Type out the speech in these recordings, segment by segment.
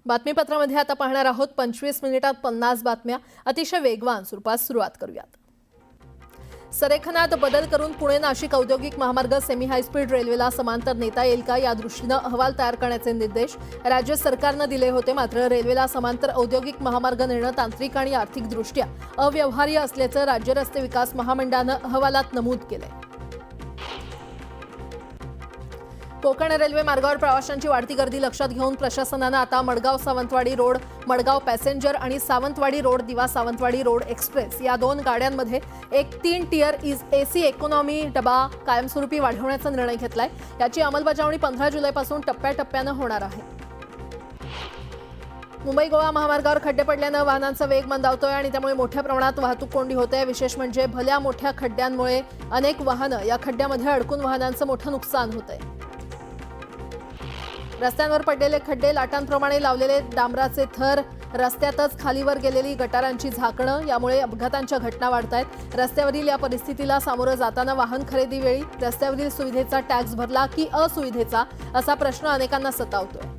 बातमीपत्रामध्ये आता पाहणार आहोत 25 मिनिटात 50 बातम्या अतिशय वेगवान स्वरूपात सुरुवात करूयात। संरेखनात बदल करून पुणे नाशिक औद्योगिक महामार्ग सेमी हायस्पीड रेल्वेला समांतर नेता येईल का या दृष्टीने अहवाल तयार करण्याचे निर्देश राज्य सरकारने दिले होते। मात्र रेल्वेला समांतर औद्योगिक महामार्ग नेणं तांत्रिक आणि आर्थिकदृष्ट्या अव्यवहार्य असल्याचं राज्य रस्ते विकास महामंडळाने अहवालात नमूद केले। कोकण रेल्वे मार्गावर प्रवाशांची वाढती गर्दी लक्षात घेऊन प्रशासनाने आता मडगाव सावंतवाडी रोड मडगाव पॅसेंजर आणि सावंतवाडी रोड दिवा सावंतवाडी रोड एक्सप्रेस या दोन गाड्यांमध्ये एक 3 टियर एसी इकॉनॉमी डबा कायमस्वरूपी वाढवण्याचा निर्णय घेतलाय। याची अंमलबजावणी 15 जुलैपासून टप्प्याटप्प्याने होणार आहे। मुंबई गोवा महामार्गावर खड्डे पडल्याने वाहनांचा वेग मंदावतोय आणि त्यामुळे मोठ्या प्रमाणात वाहतूक कोंडी होते। विशेष म्हणजे भल्या मोठ्या खड्ड्यांमुळे अनेक वाहनं या खड्ड्यामध्ये अडकून वाहनांचं मोठं नुकसान होतंय। रस्त्यांवर पडलेले खड्डे, लाटांप्रमाणे लावलेले डांबराचे थर, रस्त्यातच खालीवर गेलेली गटारांची झाकणं यामुळे अपघातांच्या घटना वाढतायत। रस्त्यावरील या परिस्थितीला सामोरं जाताना वाहन खरेदी वेळी रस्त्यावरील सुविधेचा टॅक्स भरला की असुविधेचा असा प्रश्न अनेकांना सतावतोय।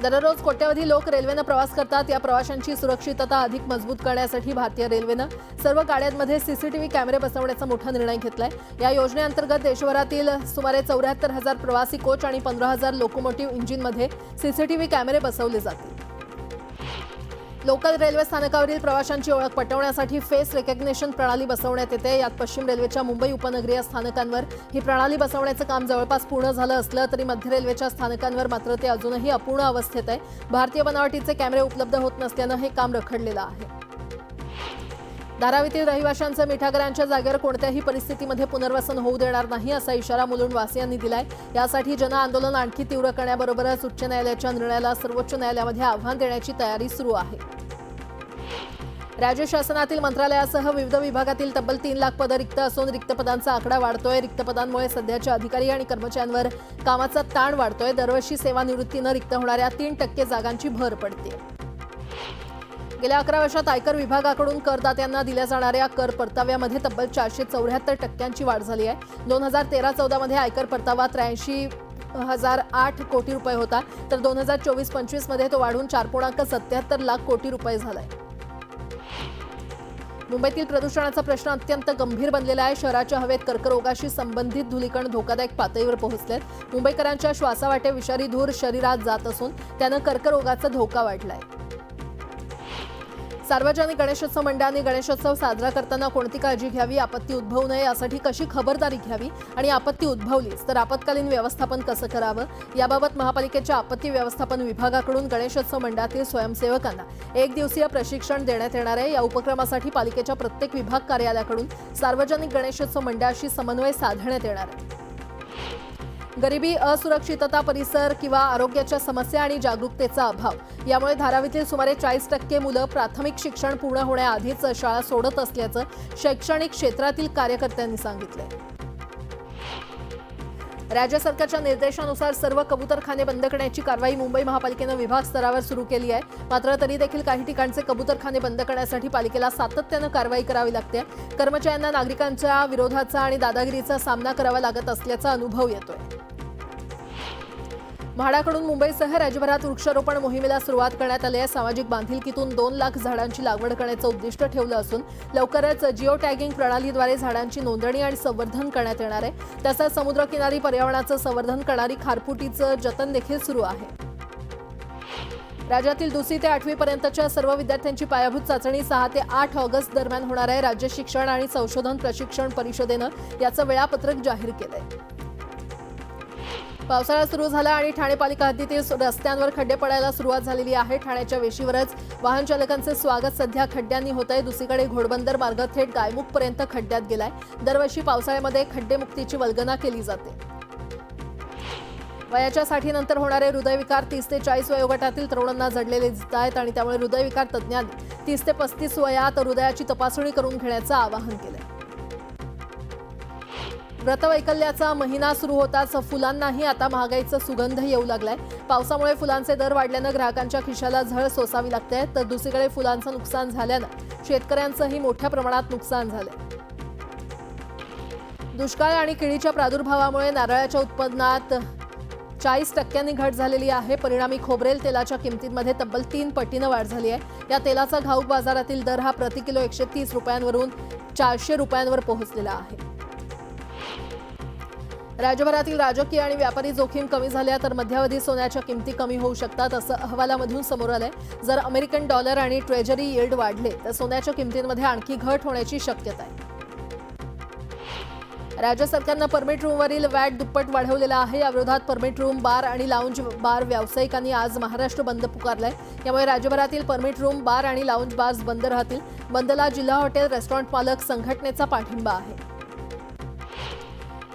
दररोज कोट्यवधी लोक रेल्वेने प्रवास करतात। या प्रवाशांची सुरक्षितता अधिक मजबूत करण्यासाठी भारतीय रेल्वेने सर्व गाड्यांमध्ये सीसीटीव्ही कॅमेरे बसवण्याचा मोठा निर्णय घेतलाय। या योजनेअंतर्गत देशभरातील सुमारे 74,000 प्रवासी कोच आणि 15,000 लोकोमोटिव्ह इंजिनमध्ये सीसीटीव्ही कॅमेरे बसवले जातील। लोकल रेल्वे स्थानकावरील प्रवाशांची ओळख पटवण्यासाठी फेस रिकग्निशन प्रणाली बसवण्यात येते। यात पश्चिम रेल्वेच्या मुंबई उपनगरीय स्थानकांवर ही प्रणाली बसवण्याचं काम जवळपास पूर्ण झालं असलं तरी मध्य रेल्वेच्या स्थानकांवर मात्र ते अजूनही अपूर्ण अवस्थेत आहे। भारतीय बनावटीचे कॅमेरे उपलब्ध होत नसल्यानं हे काम रखडलेलं आहे। धारावीतील रहिवाशांचं मिठागरांच्या जागेवर कोणत्याही परिस्थितीमध्ये पुनर्वसन होऊ देणार नाही असा इशारा मुलुंड वासियांनी दिलाय। यासाठी जन आंदोलन आणखी तीव्र करण्याबरोबरच उच्च न्यायालयाच्या निर्णयाला सर्वोच्च न्यायालयामध्ये आव्हान देण्याची तयारी सुरू आहे। राज्य शासनातील मंत्रालयासह विविध विभागातील तब्बल 3 लाख पदं रिक्त असून रिक्त पदांचा आकडा वाढतोय। रिक्त पदांमुळे सध्याच्या अधिकारी आणि कर्मचाऱ्यांवर कामाचा ताण वाढतोय। दरवर्षी सेवानिवृत्तीनं रिक्त होणाऱ्या 3% जागांची भर पडते। गेल्या 11 वर्षात आयकर विभागाकडून करदात्यांना दिल्या जाणाऱ्या कर परताव्यामध्ये तब्बल 474% वाढ झाली आहे। 2013-14 मध्ये आयकर परतावा 83,008 कोटी रुपये होता, तर 2024-25 मध्ये तो वाढून 4.77 लाख कोटी रुपये झालाय। मुंबईतील प्रदूषणाचा प्रश्न अत्यंत गंभीर बनलेला आहे। शहराच्या हवेत कर्करोगाशी संबंधित धुलीकण धोकादायक पातळीवर पोहोचलेत। मुंबईकरांच्या श्वासावाटे विषारी धूर शरीरात जात असून त्यानं कर्करोगाचा धोका वाढलाय। सार्वजनिक गणेशोत्सव मंडळांनी गणेशोत्सव साजरा करताना कोणती काळजी घ्यावी, आपत्ती उद्भवू नये यासाठी कशी खबरदारी घ्यावी आणि आपत्ती उद्भवलीच तर आपत्कालीन व्यवस्थापन कसं करावं याबाबत महापालिकेच्या आपत्ती व्यवस्थापन विभागाकडून गणेशोत्सव मंडळातील स्वयंसेवकांना 1 दिवसीय प्रशिक्षण देण्यात येणार आहे। या उपक्रमासाठी पालिकेच्या प्रत्येक विभाग कार्यालयाकडून सार्वजनिक गणेशोत्सव मंडळाशी समन्वय साधण्यात येणार आहे। गरिबी, असुरक्षितता, परिसर किंवा आरोग्याच्या समस्या आणि जागरूकतेचा अभाव यामुळे धारावीतील सुमारे 40% मुलं प्राथमिक शिक्षण पूर्ण होण्याआधीच शाळा सोडत असल्याचं शैक्षणिक क्षेत्रातील कार्यकर्त्यांनी सांगितलंय। राज्य सरकारच्या निर्देशानुसार सर्व कबूतरखाने बंद करण्याची कारवाई मुंबई महापालिकेने विभाग स्तरावर सुरू केली आहे। मात्र तरी देखील काही ठिकाणचे कबूतरखाने बंद करण्यासाठी पालिकेला सातत्याने कारवाई करावी लागते। कर्मचाऱ्यांना नागरिकांच्या विरोधाचा आणि दादागिरीचा सामना करावा लागत असल्याचा अनुभव येतोय। म्हाडाकडून मुंबईसह राज्यभरात वृक्षारोपण मोहिमेला सुरुवात करण्यात आली आहे। सामाजिक बांधिलकीतून 2 लाख झाडांची लागवड करण्याचं उद्दिष्ट ठेवलं असून लवकरच जिओ टॅगिंग प्रणालीद्वारे झाडांची नोंदणी आणि संवर्धन करण्यात येणार आहे। तसंच समुद्रकिनारी पर्यावरणाचं संवर्धन करणारी खारफुटीचं जतन देखील सुरू आहे। राज्यातील 2री ते 8वी पर्यंतच्या सर्व विद्यार्थ्यांची पायाभूत चाचणी 6 ते 8 ऑगस्ट दरम्यान होणार आहे। राज्य शिक्षण आणि संशोधन प्रशिक्षण परिषदेनं याचं वेळापत्रक जाहीर केलंय। पावसाळा सुरू झाला आणि ठाणे पालिका हद्दीतील रस्त्यांवर खड्डे पडायला सुरुवात झालेली आहे। ठाण्याच्या वेशीवरच वाहन चालकांचे स्वागत सध्या खड्ड्यांनी होत आहे। दुसरीकडे घोडबंदर मार्ग थेट गायमुखपर्यंत खड्ड्यात गेलाय। दरवर्षी पावसाळ्यामध्ये खड्डेमुक्तीची वल्गना केली जाते। वयाच्या 60नंतर होणारे हृदयविकार 30 ते 40 वयोगटातील तरुणांना जडलेले दिसत आहेत आणि त्यामुळे हृदयविकार तज्ज्ञांनी 30 ते 35 वयात हृदयाची तपासणी करून घेण्याचं आवाहन केलंय। व्रतवैकल्याचा महिना सुरू होताच फुलांनाही आता महागाईचा सुगंध येऊ लागलाय। पावसामुळे फुलांचे दर वाढल्यानं ग्राहकांच्या खिशाला झळ सोसावी लागते, तर दुसरीकडे फुलांचं नुकसान झाल्यानं शेतकऱ्यांचंही मोठ्या प्रमाणात नुकसान झालंय। दुष्काळ आणि किडीच्या प्रादुर्भावामुळे नारळाच्या उत्पादनात 40% घट झालेली आहे। परिणामी खोबरेल तेलाच्या किमतींमध्ये तब्बल 3 पटीने वाढ झाली आहे। या तेलाचा घाऊक बाजारातील दर हा प्रति किलो 130 रुपयांवरून 400 रुपयांवर पोहोचलेला आहे। राज्यभरातील राजकीय आणि व्यापारी जोखीम कमी झाल्या तर मध्यावधी सोन्याच्या किमती कमी होऊ शकतात, असं अहवालामधून समोर आलंय। जर अमेरिकन डॉलर आणि ट्रेजरी यील्ड वाढले तर सोन्याच्या किमतींमध्ये आणखी घट होण्याची शक्यता आहे। राज्य सरकारनं परमिट रूमवरील वॅट दुप्पट वाढवलेला आहे। या विरोधात परमिट रूम, बार आणि लाऊंज बार व्यावसायिकांनी आज महाराष्ट्र बंद पुकारलाय। यामुळे राज्यभरातील परमिट रूम, बार आणि लाऊंज बार्स बंद राहतील। बंदला जिल्हा हॉटेल रेस्टॉरंट मालक संघटनेचा पाठिंबा आहे।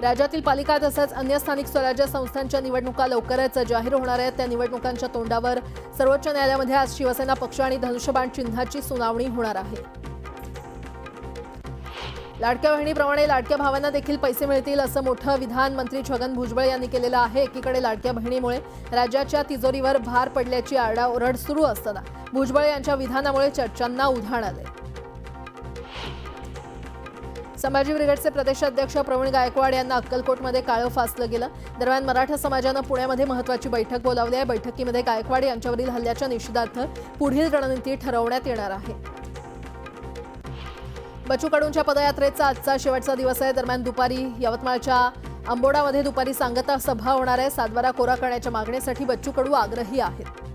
राज्यातील पालिका तसंच अन्य स्थानिक स्वराज्य संस्थांच्या निवडणुका लवकरच जाहीर होणार आहेत। त्या निवडणुकांच्या तोंडावर सर्वोच्च न्यायालयामध्ये आज शिवसेना पक्ष आणि धनुष्यबाण चिन्हाची सुनावणी होणार आहे। लाडक्या बहिणीप्रमाणे लाडक्या भावांना देखील पैसे मिळतील, असं मोठं विधान मंत्री छगन भुजबळ यांनी केलेलं आहे। एकीकडे लाडक्या बहिणीमुळे राज्याच्या तिजोरीवर भार पडल्याची आरडाओरड सुरू असताना भुजबळ यांच्या विधानामुळे चर्चांना उधाण आले। संभाजी ब्रिगेडचे प्रदेशाध्यक्ष प्रवीण गायकवाड यांना अक्कलकोटमध्ये काळं फासलं गेलं। दरम्यान मराठा समाजानं पुण्यामध्ये महत्त्वाची बैठक बोलावली आहे। बैठकीमध्ये गायकवाड यांच्यावरील हल्ल्याच्या निषेधार्थ पुढील रणनीती ठरवण्यात येणार आहे। बच्चू कडूंच्या पदयात्रेचा आजचा शेवटचा दिवस आहे। दरम्यान दुपारी यवतमाळच्या अंबोडामध्ये दुपारी सांगता सभा होणार आहे। सातबारा कोरा करण्याच्या मागणीसाठी बच्चू कडू आग्रही आहेत।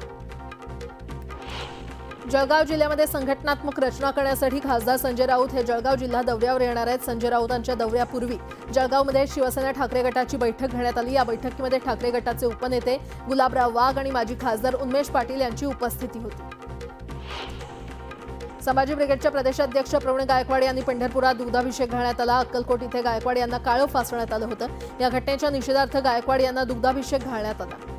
जळगाव जिल्ह्यामध्ये संघटनात्मक रचना करण्यासाठी खासदार संजय राऊत हे जळगाव जिल्हा दौऱ्यावर येणार आहेत। संजय राऊतांच्या दौऱ्यापूर्वी जळगावमध्ये शिवसेना ठाकरे गटाची बैठक घेण्यात आली। या बैठकीमध्ये ठाकरे गटाचे उपनेते गुलाबराव वाघ आणि माजी खासदार उन्मेष पाटील यांची उपस्थिती होती। संभाजी ब्रिगेडच्या प्रदेशाध्यक्ष प्रवीण गायकवाड यांनी पंढरपुरात दुग्धाभिषेक घालण्यात आला। अक्कलकोट इथे गायकवाड यांना काळं फासण्यात आलं होतं। या घटनेच्या निषेधार्थ गायकवाड यांना दुग्धाभिषेक घालण्यात आला।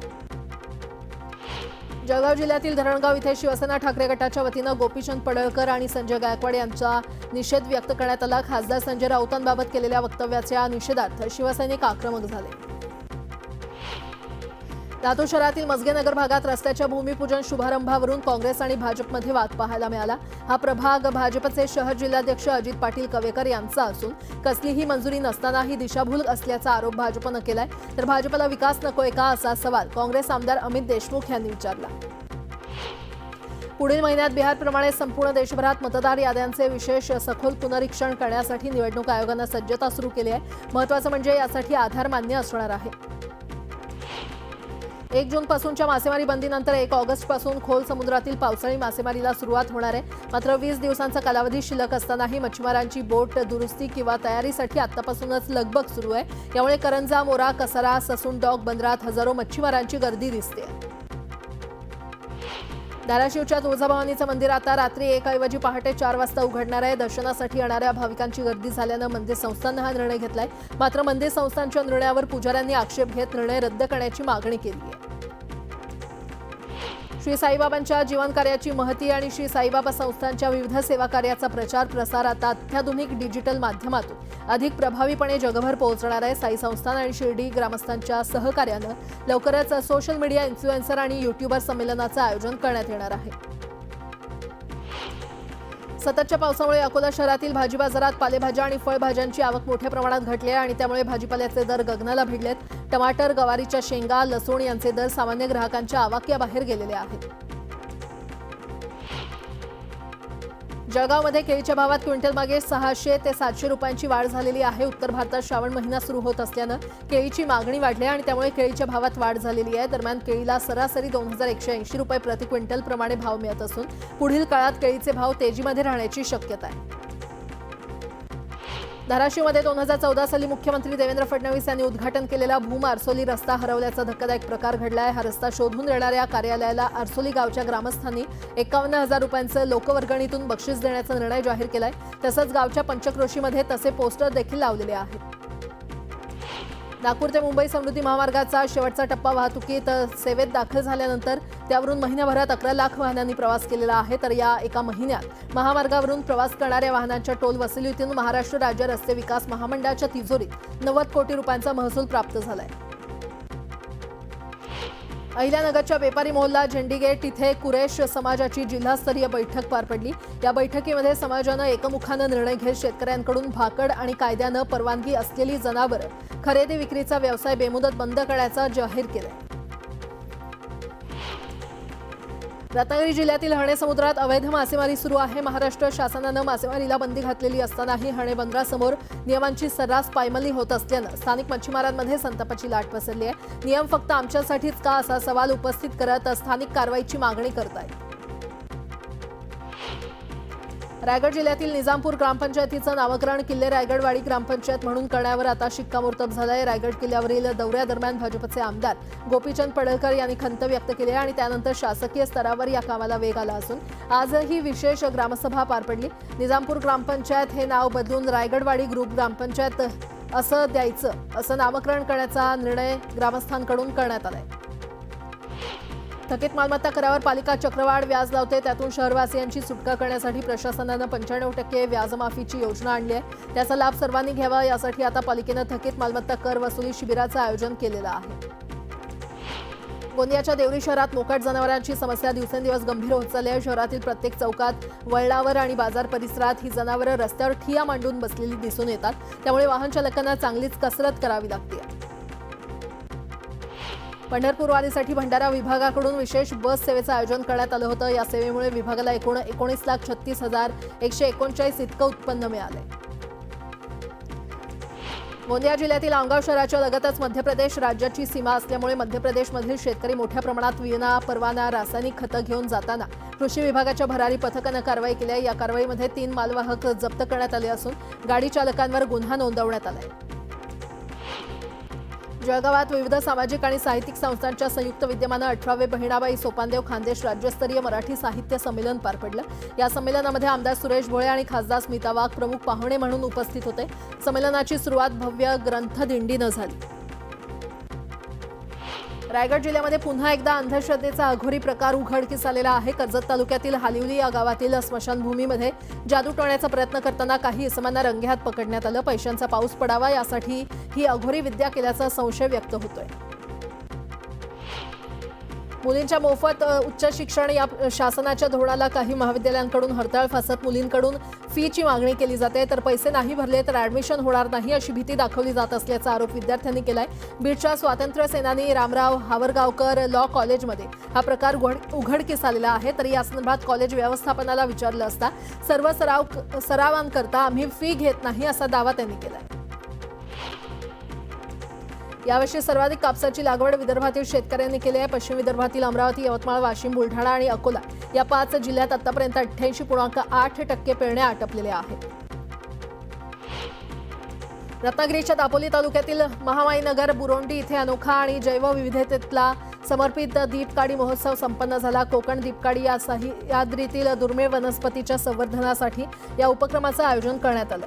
जळगाव जिल्ह्यातील धरणगाव इथे शिवसेना ठाकरे गटाच्या वतीनं गोपीचंद पडळकर आणि संजय गायकवाड यांचा निषेध व्यक्त करण्यात आला। खासदार संजय राऊतांबाबत केलेल्या वक्तव्याच्या निषेधार्थ शिवसैनिक आक्रमक झाले। लातूर शहरातील मस्गेनगर भागात रस्त्याच्या भूमिपूजन शुभारंभावरून काँग्रेस आणि भाजपमध्ये वाद पाहायला मिळाला। हा प्रभाग भाजपचे शहर जिल्हाध्यक्ष अजित पाटील कवेकर यांचा असून कसलीही मंजुरी नसतानाही दिशाभूल असल्याचा आरोप भाजपनं केलाय। तर भाजपला विकास नकोय का, असा सवाल काँग्रेस आमदार अमित देशमुख यांनी विचारला। पुढील महिन्यात बिहारप्रमाणे संपूर्ण देशभरात मतदार याद्यांचे विशेष सखोल पुनरीक्षण करण्यासाठी निवडणूक आयोगानं सज्जता सुरू केली आहे। महत्त्वाचं म्हणजे यासाठी आधार मान्य असणार आहे। 1 जूनपासूनच्या मासेमारी बंदीनंतर 1 ऑगस्टपासून खोल समुद्रातील पावसाळी मासेमारीला सुरुवात होणार आहे। मात्र 20 दिवसांचा कालावधी शिल्लक असतानाही मच्छीमारांची बोट दुरुस्ती किंवा तयारीसाठी आतापासूनच लगबग सुरू आहे। यामुळे करंजा, मोरा, कसारा, ससून डॉक बंदरात हजारो मच्छीमारांची गर्दी दिसते। धाराशिवच्या तुळजाभवानीचं मंदिर आता रात्री 1 ऐवजी पहाटे 4 वाजता उघडणार आहे। दर्शनासाठी येणाऱ्या भाविकांची गर्दी झाल्यानं मंदिर संस्थाननं हा निर्णय घेतलाय। मात्र मंदिर संस्थानच्या निर्णयावर पुजाऱ्यांनी आक्षेप घेत निर्णय रद्द करण्याची मागणी केली आहे। श्री साईबाबांच्या जीवनकार्याची महती आणि श्री साईबाबा संस्थांच्या विविध सेवा कार्याचा प्रचार प्रसार आता अत्याधुनिक डिजिटल माध्यमातून अधिक प्रभावीपणे जगभर पोहोचणार आहे। साई संस्थान आणि शिर्डी ग्रामस्थांच्या सहकार्यानं लवकरच सोशल मीडिया इन्फ्लुएन्सर आणि यूट्यूबर संमेलनाचं आयोजन करण्यात येणार आहे। सततच्या पावसामुळे अकोला शहरातील भाजी बाजारात पालेभाज्या आणि फळभाज्यांची आवक मोठ्या प्रमाणात घटली आहे आणि त्यामुळे भाजीपाल्याचे दर गगनाला भिडलेत। टमाटर, गवारीच्या शेंगा, लसूण यांचे दर सामान्य ग्राहकांच्या आवाक्याबाहेर गेलेले आहेत। जळगावमध्ये केळीच्या भावात क्विंटल मागे 600 ते 700 रुपयांची वाढ झालेली आहे। उत्तर भारतात श्रावण महिना सुरू होत असल्यानं केळीची मागणी वाढली आहे आणि त्यामुळे केळीच्या भावात वाढ झालेली आहे। दरम्यान केळीला सरासरी 2180 रुपये प्रति क्विंटल प्रमाणे भाव मिळत असून पुढील काळात केळीचे भाव तेजीमध्ये राहण्याची शक्यता आहे। धाराशिवमध्ये 2014 साली मुख्यमंत्री देवेंद्र फडणवीस यांनी उद्घाटन केलेला भूम आरसोली रस्ता हरवल्याचा धक्कादायक प्रकार घडलाय। हा रस्ता शोधून देणाऱ्या कार्यालयाला आरसोली गावच्या ग्रामस्थांनी 51,000 रुपयांचं लोकवर्गणीतून बक्षीस देण्याचा निर्णय जाहीर केलाय। तसंच गावच्या पंचक्रोशीमध्ये तसे पोस्टर देखील लावलेले आहेत। नागपूर ते मुंबई समृद्धी महामार्गाचा शेवटचा टप्पा वाहतुकीत सेवेत दाखल झाल्यानंतर त्यावरून महिन्याभरात 11 लाख वाहनांनी प्रवास केलेला आहे। तर या एका महिन्यात महामार्गावरून प्रवास करणाऱ्या वाहनांच्या टोल वसुलीतून महाराष्ट्र राज्य रस्ते विकास महामंडळाच्या तिजोरीत 90 कोटी रुपयांचा महसूल प्राप्त झालाय। अहिल्यानगरच्या बेपारी मोहल्ला झेंडीगेट इथे कुरेश समाजाची जिल्हास्तरीय बैठक पार पडली। या बैठकीमध्ये समाजानं एकमुखानं निर्णय घेत शेतकऱ्यांकडून भाकड आणि कायद्यानं परवानगी असलेली जनावरं खरेदी विक्रीचा व्यवसाय बेमुदत बंद करण्याचा जाहीर केलाय। रत्नागिरी जिल्ह्यातील हणे समुद्रात अवैध मासेमारी सुरू आहे। महाराष्ट्र शासनानं मासेमारीला बंदी घातलेली असतानाही हणे बंदरासमोर नियमांची सर्रास पायमल्ली होत असल्यानं स्थानिक मच्छीमारांमध्ये संतापाची लाट पसरली आहे। नियम फक्त आमच्यासाठीच का असा सवाल उपस्थित करत स्थानिक कारवाईची मागणी करत आहेत। रायगड जिल्ह्यातील निजामपूर ग्रामपंचायतीचं नामकरण किल्ले रायगडवाडी ग्रामपंचायत म्हणून करण्यावर आता शिक्कामोर्तब झालंय। रायगड किल्ल्यावरील दौऱ्यादरम्यान भाजपचे आमदार गोपीचंद पडळकर यांनी खंत व्यक्त केली आणि त्यानंतर शासकीय स्तरावर या कामाला वेग आला असून आजही विशेष ग्रामसभा पार पडली। निजामपूर ग्रामपंचायत हे नाव बदलून रायगडवाडी ग्रुप ग्रामपंचायत असं द्यायचं असं नामकरण करण्याचा निर्णय ग्रामस्थांकडून करण्यात आलाय। थकीत मालमत्ता करावर पालिका चक्रवाढ व्याज लावते, त्यातून शहरवासियांची सुटका करण्यासाठी प्रशासनानं 95% व्याजमाफीची योजना आणली आहे। त्याचा लाभ सर्वांनी घ्यावा यासाठी आता पालिकेनं थकीत मालमत्ता कर वसुली शिबिराचं आयोजन केलेलं आहे। गोंदियाच्या देवरी शहरात मोकाट जनावरांची समस्या दिवसेंदिवस गंभीर होत चालली आहे। शहरातील प्रत्येक चौकात, वळणावर आणि बाजार परिसरात ही जनावरं रस्त्यावर ठिय्या मांडून बसलेली दिसून येतात, त्यामुळे वाहन चालकांना चांगलीच कसरत करावी लागते। पंढरपूर वारीसाठी भंडारा विभागाकडून विशेष बस सेवेचं आयोजन करण्यात आलं होतं। या सेवेमुळे विभागाला एकूण 19,36,139 इतकं उत्पन्न मिळालंय। गोंदिया जिल्ह्यातील आमगाव शहराच्या लगतच मध्य प्रदेश राज्याची सीमा असल्यामुळे मध्य प्रदेशमधील शेतकरी मोठ्या प्रमाणात विना परवाना रासायनिक खतं घेऊन जाताना कृषी विभागाच्या भरारी पथकानं कारवाई केली आहे। या कारवाईमध्ये 3 मालवाहक जप्त करण्यात आले असून गाडी चालकांवर गुन्हा नोंदवण्यात आलाय। जळगावात विविध सामाजिक आणि साहित्यिक संस्थांच्या संयुक्त विद्यमानं 18वे बहिणाबाई सोपानदेव खानदेश राज्यस्तरीय मराठी साहित्य संमेलन पार पडलं। या संमेलनामध्ये आमदार सुरेश भोळे आणि खासदार स्मिता वाघ प्रमुख पाहुणे म्हणून उपस्थित होते। संमेलनाची सुरुवात भव्य ग्रंथदिंडीनं झाली। रायगड जिल्ह्यामध्ये पुन्हा एकदा अंधश्रद्धेचा अघोरी प्रकार उघडकीस आलेला आहे। कर्जत तालुक्यातील हालिवली या गावातील स्मशानभूमीमध्ये जादू टोण्याचा प्रयत्न करताना काही इसमांना रंगेहात पकडण्यात आलं। पैशांचा पाऊस पडावा यासाठी ही अघोरी विद्या केल्याचा संशय व्यक्त होतोय। मुलींच्या मोफत उच्च शिक्षण या शासनाच्या धोरणाला काही महाविद्यालयांकडून हरताळ फासत मुलींकडून फीची मागणी केली जाते, तर पैसे नाही भरले तर ऍडमिशन होणार नाही अशी भीती दाखवली जात असल्याचा आरोप विद्यार्थ्यांनी केलाय। बीडच्या स्वातंत्र्य सेनानी रामराव हावरगावकर लॉ कॉलेजमध्ये हा प्रकार उघडकीस आलेला आहे। तरी या संदर्भात कॉलेज व्यवस्थापनाला विचारलं असता सर्व सरावांकरता आम्ही फी घेत नाही असा दावा त्यांनी केलाय। यावर्षी सर्वाधिक कापसाची लागवड विदर्भातील शेतकऱ्यांनी केली आहे। पश्चिम विदर्भातील अमरावती, यवतमाळ, वाशिम, बुलढाणा आणि अकोला या 5 जिल्ह्यात आतापर्यंत 88.8% पेरण्या आटपलेल्या आहेत। रत्नागिरीच्या दापोली तालुक्यातील महामाईनगर बुरोंडी इथे अनोखा आणि जैवविविधतेला समर्पित दीपकाडी महोत्सव संपन्न झाला। कोकण दीपकाडी या सह्याद्रीतील दुर्मिळ वनस्पतीच्या संवर्धनासाठी या उपक्रमाचं आयोजन करण्यात आलं।